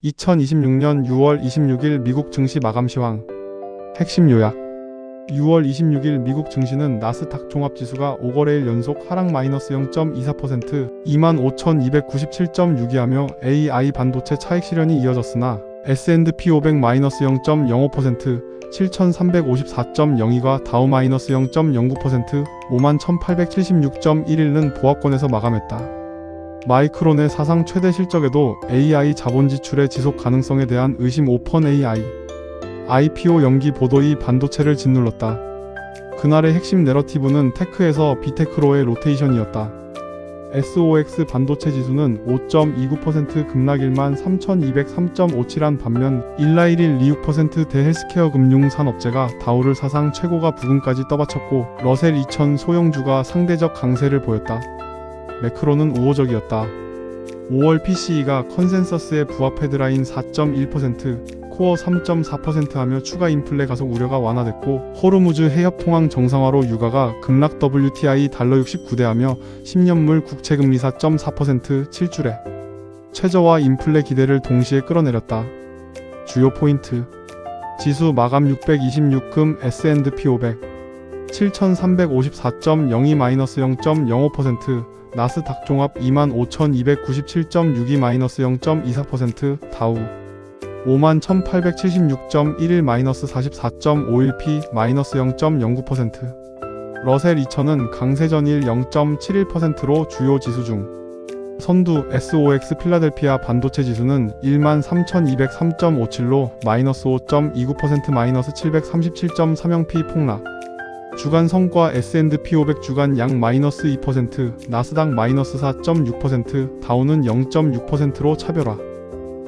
2026년 6월 26일 미국 증시 마감 시황. 핵심 요약. 6월 26일 미국 증시는 나스닥 종합지수가 5거래일 연속 하락 -0.24%, 25,297.6이하며 AI 반도체 차익 실현이 이어졌으나 S&P 500 -0.05%, 7,354.02가 다우 -0.09%, 51,876.11는 보합권에서 마감했다. 마이크론의 사상 최대 실적에도 AI 자본 지출의 지속 가능성에 대한 의심 오펀 AI. IPO 연기 보도이 반도체를 짓눌렀다. 그날의 핵심 내러티브는 테크에서 비테크로의 로테이션이었다. SOX 반도체 지수는 5.29% 급락 13,203.57한 반면 1라1일 26% 헬스케어 금융 산업재가 다우를 사상 최고가 부근까지 떠받쳤고 러셀 2000 소형주가 상대적 강세를 보였다. 매크로는 우호적이었다. 5월 PCE가 컨센서스에 부합 헤드라인 4.1%, 코어 3.4% 하며 추가 인플레 가속 우려가 완화됐고 호르무즈 해협 통항 정상화로 유가가 급락 WTI 달러 69대하며 10년물 국채금리 4.4% 7주래. 최저와 인플레 기대를 동시에 끌어내렸다. 주요 포인트. 지수 마감 626금 S&P 500 7354.02-0.05%, 나스닥 종합 25,297.62 -0.24%, 다우 51,876.11 -44.51p -0.09%. 러셀 2000은 강세 전일 0.71%로 주요 지수 중 선두 SOX 필라델피아 반도체 지수는 13,203.57로 -5.29% -737.30p 폭락. 주간 성과 S&P 500 주간 양 -2%, 나스닥 -4.6%, 다우는 0.6%로 차별화.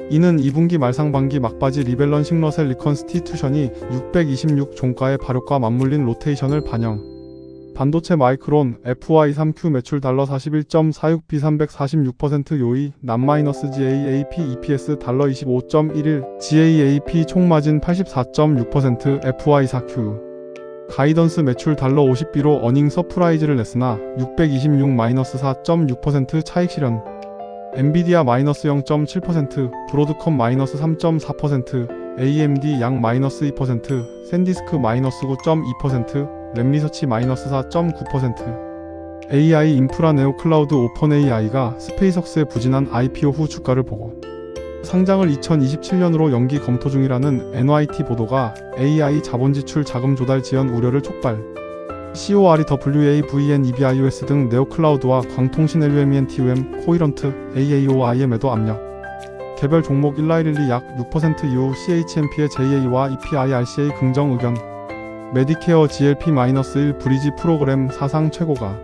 이는 2분기 말상반기 막바지 리밸런싱 러셀 리컨스티튜션이 626 종가의 발효과 맞물린 로테이션을 반영. 반도체 마이크론 FY3Q 매출 달러 41.46B 346% 요이 남-GAAP EPS 달러 25.11 GAAP 총마진 84.6% FY4Q 가이던스 매출 달러 50B로 어닝 서프라이즈를 냈으나 626-4.6% 차익 실현. 엔비디아 -0.7%, 브로드컴 -3.4%, AMD 양 -2%, 샌디스크 -9.2%, 랩리서치 -4.9%. AI 인프라 네오클라우드 오펀 AI가 스페이석스에 부진한 IPO 후 주가를 보고 상장을 2027년으로 연기 검토 중이라는 NYT 보도가 AI 자본 지출 자금 조달 지연 우려를 촉발. COREWA, VN, EBIOS 등 네오클라우드와 광통신 LUMEN, TUM, 코이런트, AAOIM에도 압력. 개별 종목 1라112 약 6% 이후 CHMP의 JA와 EPIRCA 긍정 의견. 메디케어 GLP-1 브리지 프로그램 사상 최고가.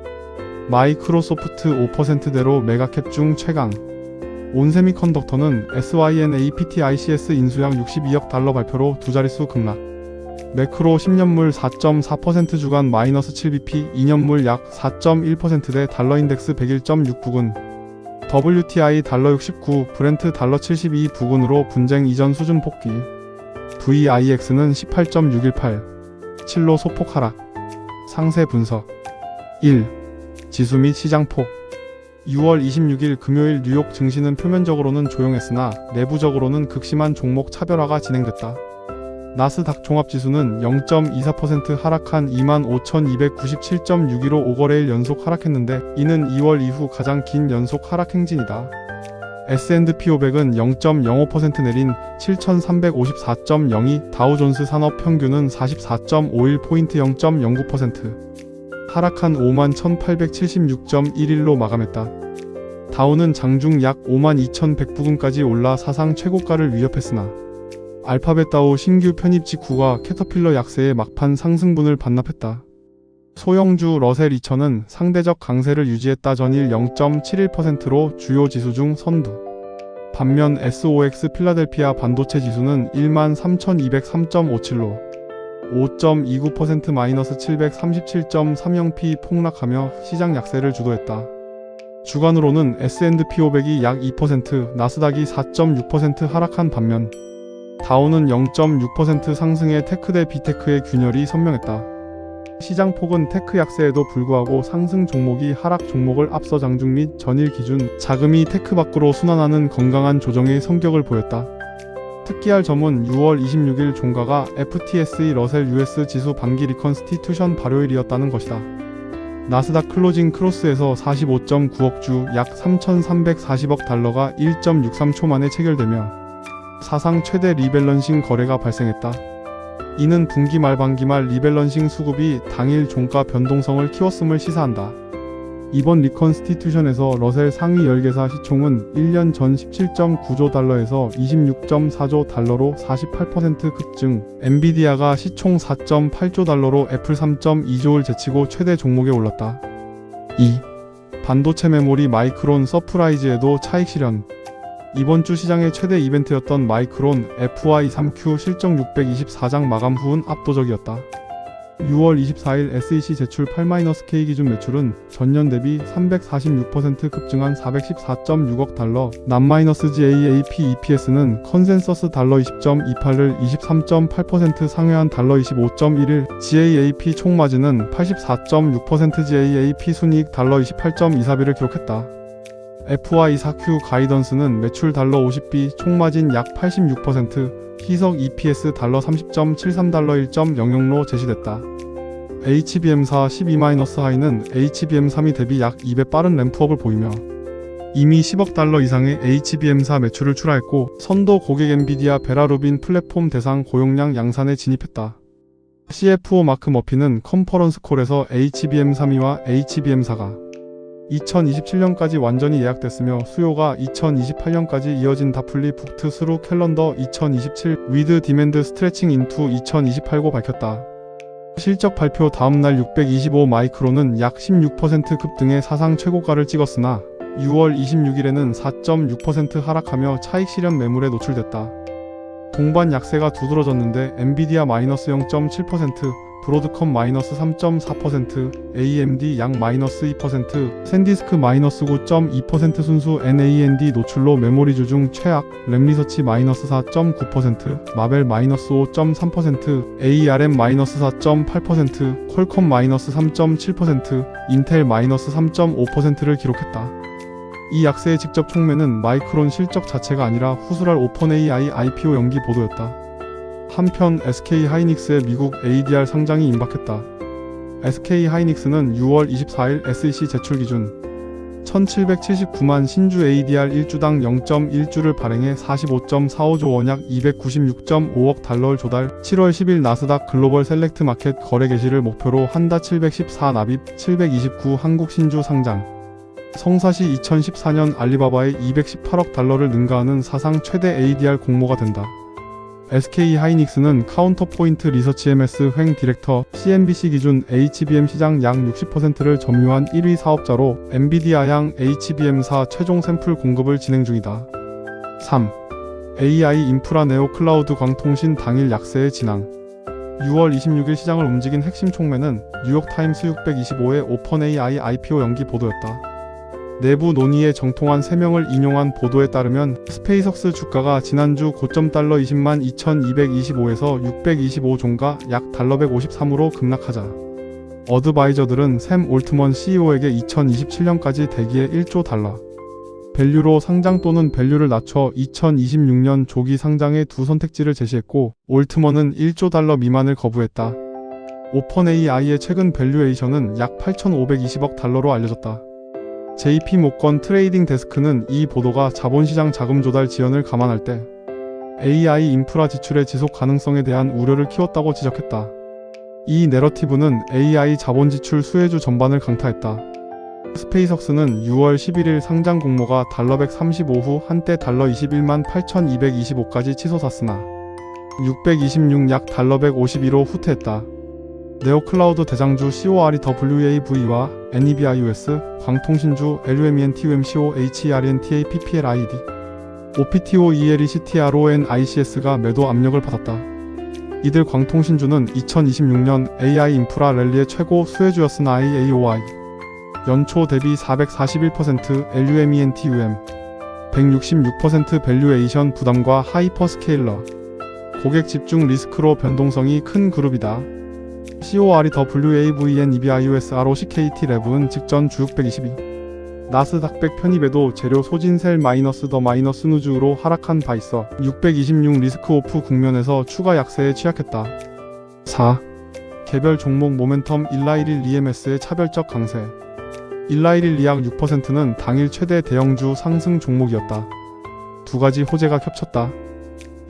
마이크로소프트 5%대로 메가캡 중 최강. 온세미컨덕터는 SYNAPTICS 인수양 62억 달러 발표로 두 자릿수 급락. 매크로 10년물 4.4% 주간 -7bp, 2년물 약 4.1%대 달러인덱스 101.6 부근. WTI 달러 69, 브렌트 달러 72 부근으로 분쟁 이전 수준 복귀. VIX는 18.618, 7로 소폭 하락. 상세 분석. 1. 지수 및 시장폭. 6월 26일 금요일 뉴욕 증시는 표면적으로는 조용했으나 내부적으로는 극심한 종목 차별화가 진행됐다. 나스닥 종합지수는 0.24% 하락한 25,297.62로 5거래일 연속 하락했는데 이는 2월 이후 가장 긴 연속 하락 행진이다. S&P 500은 0.05% 내린 7,354.02, 다우존스 산업 평균은 44.51포인트 0.09%. 하락한 51,876.11로 마감했다. 다우는 장중 약 52,100부근까지 올라 사상 최고가를 위협했으나 알파벳 다우 신규 편입 직후가 캐터필러 약세의 막판 상승분을 반납했다. 소형주 러셀 2000은 상대적 강세를 유지했다. 전일 0.71%로 주요 지수 중 선두. 반면 SOX 필라델피아 반도체 지수는 13,203.57로 5.29% -737.30p 폭락하며 시장 약세를 주도했다. 주간으로는 S&P 500이 약 2%, 나스닥이 4.6% 하락한 반면 다우는 0.6% 상승해 테크 대 비테크의 균열이 선명했다. 시장 폭은 테크 약세에도 불구하고 상승 종목이 하락 종목을 앞서 장중 및 전일 기준 자금이 테크 밖으로 순환하는 건강한 조정의 성격을 보였다. 특기할 점은 6월 26일 종가가 FTSE 러셀 US 지수 반기 리컨스티튜션 발효일이었다는 것이다. 나스닥 클로징 크로스에서 45.9억 주 약 3,340억 달러가 1.63초 만에 체결되며 사상 최대 리밸런싱 거래가 발생했다. 이는 분기 말 반기 말 리밸런싱 수급이 당일 종가 변동성을 키웠음을 시사한다. 이번 리컨스티튜션에서 러셀 상위 10개사 시총은 1년 전 17.9조 달러에서 26.4조 달러로 48% 급증, 엔비디아가 시총 4.8조 달러로 애플 3.2조를 제치고 최대 종목에 올랐다. 2. 반도체 메모리 마이크론 서프라이즈에도 차익 실현. 이번 주 시장의 최대 이벤트였던 마이크론 FY3Q 실적 624장 마감 후는 압도적이었다. 6월 24일 SEC 제출 8-K 기준 매출은 전년 대비 346% 급증한 414.6억 달러, non-GAAP EPS는 컨센서스 달러 20.28을 23.8% 상회한 달러 25.11, GAAP 총마진은 84.6%, GAAP 순이익 달러 28.24비를 기록했다. FY4Q 가이던스는 매출 달러 50비, 총마진 약 86%, 희석 EPS 달러 30.73달러 1.00로 제시됐다. HBM사 12-하이는 HBM3이 대비 약 2배 빠른 램프업을 보이며 이미 10억 달러 이상의 HBM4 매출을 출하했고 선도 고객 엔비디아 베라루빈 플랫폼 대상 고용량 양산에 진입했다. CFO 마크 머피는 컨퍼런스 콜에서 HBM3이와 HBM4가 2027년까지 완전히 예약됐으며 수요가 2028년까지 이어진 다플리 북트 스루 캘런더 2027 위드 디맨드 스트레칭 인투 2028고 밝혔다. 실적 발표 다음날 625 마이크론은 약 16% 급등의 사상 최고가를 찍었으나 6월 26일에는 4.6% 하락하며 차익 실현 매물에 노출됐다. 동반 약세가 두드러졌는데 엔비디아 마이너스 0.7%, 브로드컴 마이너스 3.4%, AMD 양 마이너스 2%, 샌디스크 마이너스 9.2% 순수 NAND 노출로 메모리주 중 최악, 램리서치 마이너스 4.9%, 마벨 마이너스 5.3%, ARM 마이너스 4.8%, 퀄컴 마이너스 3.7%, 인텔 마이너스 3.5%를 기록했다. 이 약세의 직접 촉매는 마이크론 실적 자체가 아니라 후술할 오펀AI IPO 연기 보도였다. 한편 SK하이닉스의 미국 ADR 상장이 임박했다. SK하이닉스는 6월 24일 SEC 제출 기준 1779만 신주 ADR 1주당 0.1주를 발행해 45.45조 원 약 296.5억 달러를 조달, 7월 10일 나스닥 글로벌 셀렉트 마켓 거래 개시를 목표로 한다. 714 납입, 729 한국 신주 상장. 성사시 2014년 알리바바의 218억 달러를 능가하는 사상 최대 ADR 공모가 된다. SK하이닉스는 카운터포인트 리서치 MS 횡 디렉터, CNBC 기준 HBM 시장 약 60%를 점유한 1위 사업자로 엔비디아향 HBM4 최종 샘플 공급을 진행 중이다. 3. AI 인프라 네오 클라우드 광통신 당일 약세의 진앙. 6월 26일 시장을 움직인 핵심 촉매는 뉴욕타임스 625의 오펀AI IPO 연기 보도였다. 내부 논의에 정통한 3명을 인용한 보도에 따르면 스페이석스 주가가 지난주 고점 달러 20만 2225에서 625종가 약 달러 153으로 급락하자 어드바이저들은 샘 올트먼 CEO에게 2027년까지 대기의 1조 달러 밸류로 상장 또는 밸류를 낮춰 2026년 조기 상장의 두 선택지를 제시했고 올트먼은 1조 달러 미만을 거부했다. 오펀AI의 최근 밸류에이션은 약 8,520억 달러로 알려졌다. JP모건 트레이딩 데스크는 이 보도가 자본시장 자금 조달 지연을 감안할 때 AI 인프라 지출의 지속 가능성에 대한 우려를 키웠다고 지적했다. 이 내러티브는 AI 자본 지출 수혜주 전반을 강타했다. 스페이석스는 6월 11일 상장 공모가 달러 135 후 한때 달러 21만 8,225까지 치솟았으나 626 약 달러 151로 후퇴했다. 네오클라우드 대장주 COREWAV와 NEBIUS, 광통신주 LUMENTUMCO HERNTAPPLID, OPTO ELECTRONICS가 매도 압력을 받았다. 이들 광통신주는 2026년 AI 인프라 랠리의 최고 수혜주였으나 IAOI 연초 대비 441%, LUMENTUM 166% 밸류에이션 부담과 하이퍼스케일러 고객 집중 리스크로 변동성이 큰 그룹이다. COREWAVN EBIUS ROCKT 랩은 직전 주 622. 나스닥 100 편입에도 재료 소진 셀 마이너스 더 마이너스 누주로 하락한 바 있어 626 리스크 오프 국면에서 추가 약세에 취약했다. 4. 개별 종목 모멘텀 1라일일 EMS의 차별적 강세. 1라일일 약 6%는 당일 최대 대형주 상승 종목이었다. 두 가지 호재가 겹쳤다.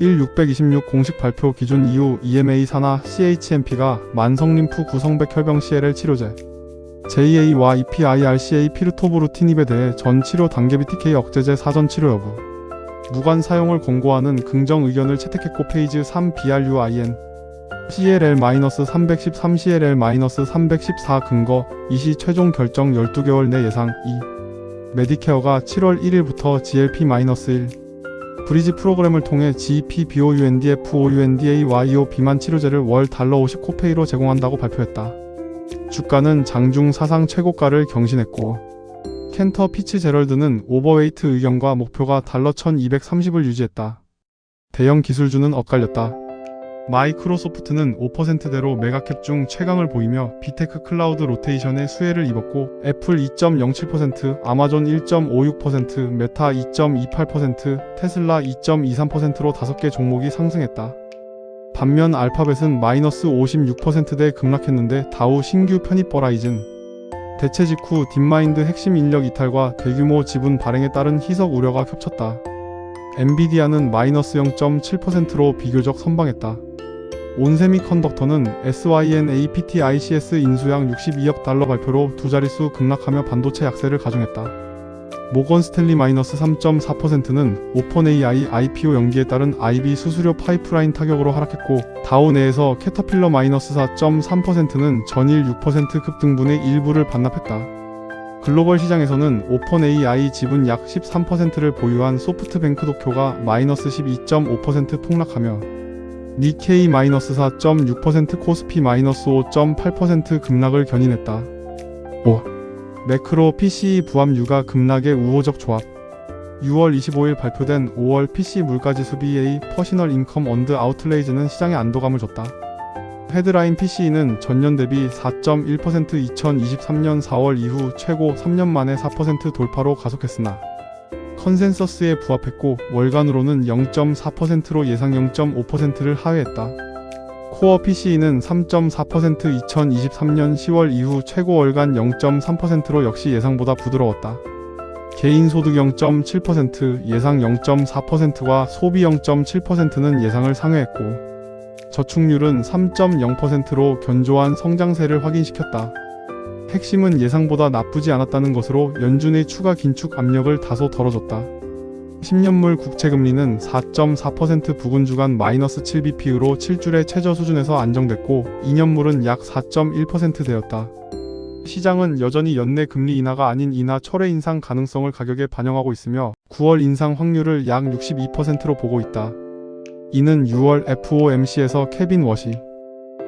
1626 공식 발표 기준 이후 EMA 산하 CHMP가 만성림프 구성백 혈병 CLL 치료제 JA와 EPIRCA 피르토브루틴입에 대해 전 치료 단계 BTK 억제제 사전 치료 여부 무관 사용을 권고하는 긍정 의견을 채택했고 페이지 3 BRUIN CLL-313 CLL-314 근거 이시 최종 결정 12개월 내 예상 2. 메디케어가 7월 1일부터 GLP-1 브리지 프로그램을 통해 GEP BOUNDF OUNDA YO 비만 치료제를 월 $50 코페이로 제공한다고 발표했다. 주가는 장중 사상 최고가를 경신했고 켄터 피츠제럴드는 오버웨이트 의견과 목표가 $1,230을 유지했다. 대형 기술주는 엇갈렸다. 마이크로소프트는 5%대로 메가캡 중 최강을 보이며 빅테크 클라우드 로테이션에 수혜를 입었고 애플 2.07%, 아마존 1.56%, 메타 2.28%, 테슬라 2.23%로 5개 종목이 상승했다. 반면 알파벳은 마이너스 56%대 급락했는데 다우 신규 편입 버라이즌 대체 직후 딥마인드 핵심 인력 이탈과 대규모 지분 발행에 따른 희석 우려가 겹쳤다. 엔비디아는 마이너스 0.7%로 비교적 선방했다. 온세미컨덕터는 SYNAPTICS 인수양 $62억 발표로 두 자릿수 급락하며 반도체 약세를 가중했다. 모건스탠리 마이너스 3.4%는 오펀AI IPO 연기에 따른 IB 수수료 파이프라인 타격으로 하락했고 다우 내에서 캐터필러 마이너스 4.3%는 전일 6% 급등분의 일부를 반납했다. 글로벌 시장에서는 오펀AI 지분 약 13%를 보유한 소프트뱅크 도쿄가 마이너스 12.5% 폭락하며 니케이 마이너스 4.6% 코스피 마이너스 5.8% 급락을 견인했다. 5. 매크로 PCE 부합유가 급락의 우호적 조합. 6월 25일 발표된 5월 PC 물가지수 BA 퍼시널 인컴 언드 아웃레이즈는 시장에 안도감을 줬다. 헤드라인 PCE는 전년 대비 4.1% 2023년 4월 이후 최고 3년 만에 4% 돌파로 가속했으나 컨센서스에 부합했고 월간으로는 0.4%로 예상 0.5%를 하회했다. 코어 PCE는 3.4% 2023년 10월 이후 최고 월간 0.3%로 역시 예상보다 부드러웠다. 개인소득 0.7%, 예상 0.4%와 소비 0.7%는 예상을 상회했고 저축률은 3.0%로 견조한 성장세를 확인시켰다. 핵심은 예상보다 나쁘지 않았다는 것으로 연준의 추가 긴축 압력을 다소 덜어줬다. 10년물 국채금리는 4.4% 부근 주간 마이너스 7bp로 7줄의 최저 수준에서 안정됐고 2년물은 약 4.1%대였다. 시장은 여전히 연내 금리 인하가 아닌 인하 철회 인상 가능성을 가격에 반영하고 있으며 9월 인상 확률을 약 62%로 보고 있다. 이는 6월 FOMC에서 케빈 워시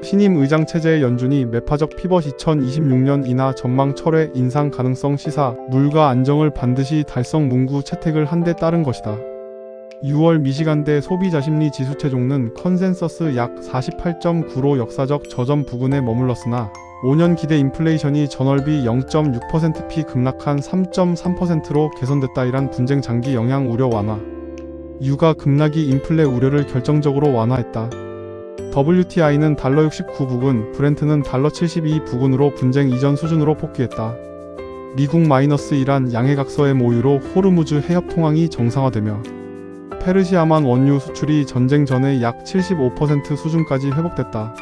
신임 의장 체제의 연준이 매파적 피벗 2026년 인하 전망 철회 인상 가능성 시사 물가 안정을 반드시 달성 문구 채택을 한 데 따른 것이다. 6월 미시간대 소비자심리 지수 체종는 컨센서스 약 48.9로 역사적 저점 부근에 머물렀으나 5년 기대 인플레이션이 전월비 0.6%p 급락한 3.3%로 개선됐다. 이란 분쟁 장기 영향 우려 완화 유가 급락이 인플레 우려를 결정적으로 완화했다. WTI는 $69 부근, 브렌트는 $72 부근으로 분쟁 이전 수준으로 복귀했다. 미국 -1한 양해각서의 모유로 호르무즈 해협 통항이 정상화되며 페르시아만 원유 수출이 전쟁 전의 약 75% 수준까지 회복됐다.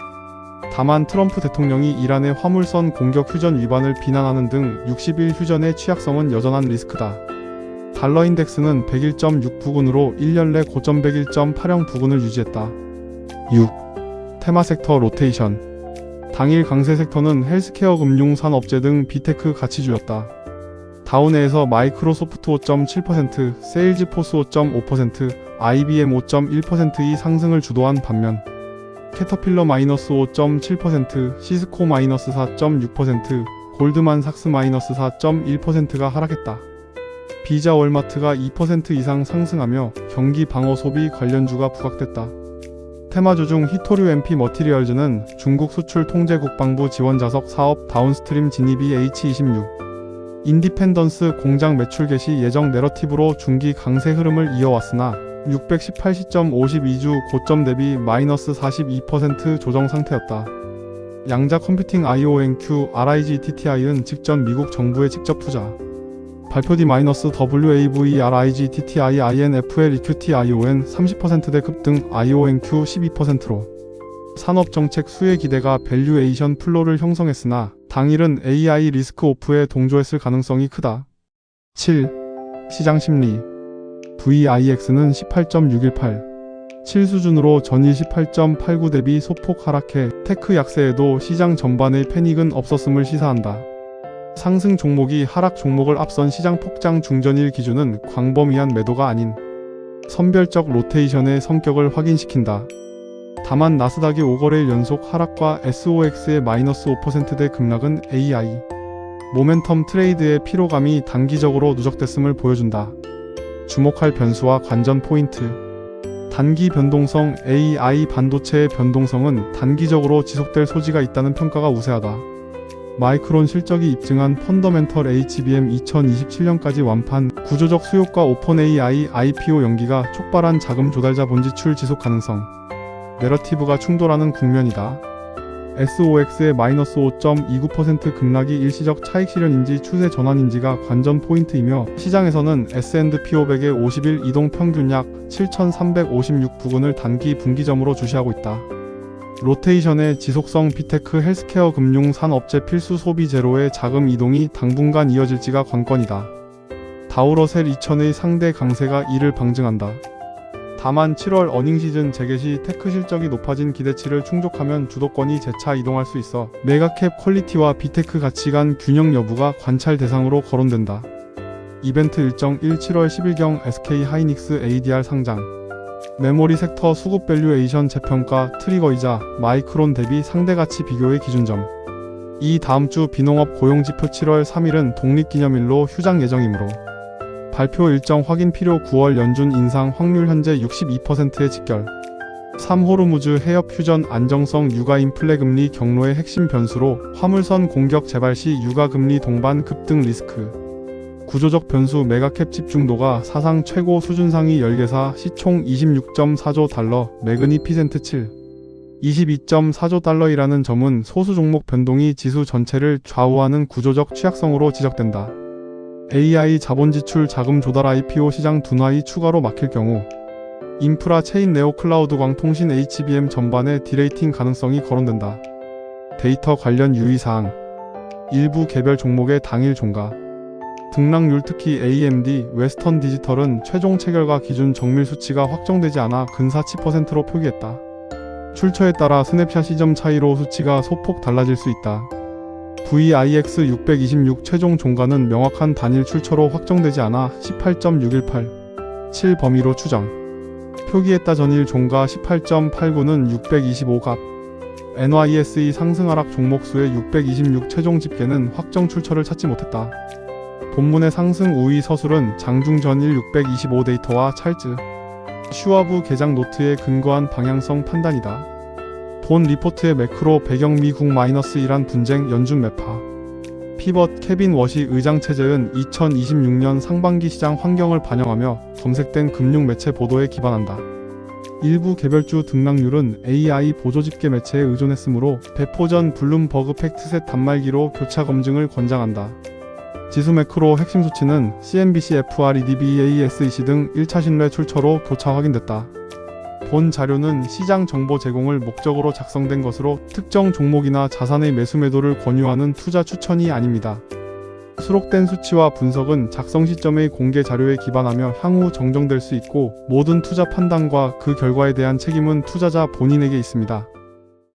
다만 트럼프 대통령이 이란의 화물선 공격 휴전 위반을 비난하는 등 60일 휴전의 취약성은 여전한 리스크다. 달러 인덱스는 101.6 부근으로 1년 내 고점 101.80 부근을 유지했다. 6. 테마 섹터 로테이션. 당일 강세 섹터는 헬스케어 금융산업재 등 비테크 가치주였다. 다우 내에서 마이크로소프트 5.7%, 세일즈포스 5.5%, IBM 5.1%의 상승을 주도한 반면 캐터필러 -5.7%, 시스코 -4.6%, 골드만삭스 -4.1%가 하락했다. 비자 월마트가 2% 이상 상승하며 경기 방어 소비 관련주가 부각됐다. 테마주 중 히토류 MP 머티리얼즈는 중국 수출 통제 국방부 지원 자석 사업 다운스트림 진입이 H26 인디펜던스 공장 매출 개시 예정 내러티브로 중기 강세 흐름을 이어왔으나 618시점 52주 고점 대비 마이너스 42% 조정 상태였다. 양자 컴퓨팅 IONQ RIGTTI은 직전 미국 정부의 직접 투자 발표 뒤 -WAVERIGTTI INFL EQT ION 30%대 급등 IONQ 12%로 산업정책 수혜 기대가 밸류에이션 플로를 형성했으나 당일은 AI 리스크 오프에 동조했을 가능성이 크다. 7. 시장 심리 VIX는 18.618 7 수준으로 전일 18.89 대비 소폭 하락해 테크 약세에도 시장 전반의 패닉은 없었음을 시사한다. 상승 종목이 하락 종목을 앞선 시장 폭장 중전일 기준은 광범위한 매도가 아닌 선별적 로테이션의 성격을 확인시킨다. 다만 나스닥이 5거래일 연속 하락과 SOX의 마이너스 5%대 급락은 AI 모멘텀 트레이드의 피로감이 단기적으로 누적됐음을 보여준다. 주목할 변수와 관전 포인트 단기 변동성 AI 반도체의 변동성은 단기적으로 지속될 소지가 있다는 평가가 우세하다. 마이크론 실적이 입증한 펀더멘털 HBM 2027년까지 완판, 구조적 수요과 오픈AI IPO 연기가 촉발한 자금 조달자 본지출 지속 가능성, 내러티브가 충돌하는 국면이다. SOX의 마이너스 5.29% 급락이 일시적 차익 실현인지 추세 전환인지가 관전 포인트이며 시장에서는 S&P 500의 50일 이동 평균 약 7,356 부근을 단기 분기점으로 주시하고 있다. 로테이션의 지속성 비테크 헬스케어 금융 산업재 필수 소비 제로의 자금 이동이 당분간 이어질지가 관건이다. 다우러셀 2000의 상대 강세가 이를 방증한다. 다만 7월 어닝시즌 재개 시 테크 실적이 높아진 기대치를 충족하면 주도권이 재차 이동할 수 있어 메가캡 퀄리티와 비테크 가치 간 균형 여부가 관찰 대상으로 거론된다. 이벤트 일정 7월 10일경 SK 하이닉스 ADR 상장 메모리 섹터 수급 밸류에이션 재평가 트리거이자 마이크론 대비 상대가치 비교의 기준점 이 다음주 비농업 고용지표 7월 3일은 독립기념일로 휴장 예정이므로 발표 일정 확인 필요 9월 연준 인상 확률 현재 62%의 직결 3호르무즈 해협 휴전 안정성 유가 인플레 금리 경로의 핵심 변수로 화물선 공격 재발 시 유가 금리 동반 급등 리스크 구조적 변수 메가캡 집중도가 사상 최고 수준 상위 10개사 시총 26.4조 달러 매그니피센트 7 22.4조 달러이라는 점은 소수 종목 변동이 지수 전체를 좌우하는 구조적 취약성으로 지적된다. AI 자본 지출 자금 조달 IPO 시장 둔화이 추가로 막힐 경우 인프라 체인 네오 클라우드 광통신 HBM 전반의 디레이팅 가능성이 거론된다. 데이터 관련 유의사항 일부 개별 종목의 당일 종가 등락률 특히 AMD, 웨스턴 디지털은 최종 체결가 기준 정밀 수치가 확정되지 않아 근사치 %로 표기했다. 출처에 따라 스냅샷 시점 차이로 수치가 소폭 달라질 수 있다. VIX 626 최종 종가는 명확한 단일 출처로 확정되지 않아 18.618, 7 범위로 추정. 표기했다 전일 종가 18.89는 625갑. NYSE 상승 하락 종목수의 626 최종 집계는 확정 출처를 찾지 못했다. 본문의 상승 우위 서술은 장중 전일 625 데이터와 찰즈, 슈와브 계장 노트에 근거한 방향성 판단이다. 본 리포트의 매크로 배경 미국 -1한 분쟁 연준 매파 피벗 케빈 워시 의장 체제은 2026년 상반기 시장 환경을 반영하며 검색된 금융 매체 보도에 기반한다. 일부 개별주 등락률은 AI 보조 집계 매체에 의존했으므로 배포 전 블룸버그 팩트셋 단말기로 교차 검증을 권장한다. 지수 매크로 핵심 수치는 CNBC FREDBASEC 등 1차 신뢰 출처로 교차 확인됐다. 본 자료는 시장 정보 제공을 목적으로 작성된 것으로 특정 종목이나 자산의 매수 매도를 권유하는 투자 추천이 아닙니다. 수록된 수치와 분석은 작성 시점의 공개 자료에 기반하며 향후 정정될 수 있고 모든 투자 판단과 그 결과에 대한 책임은 투자자 본인에게 있습니다.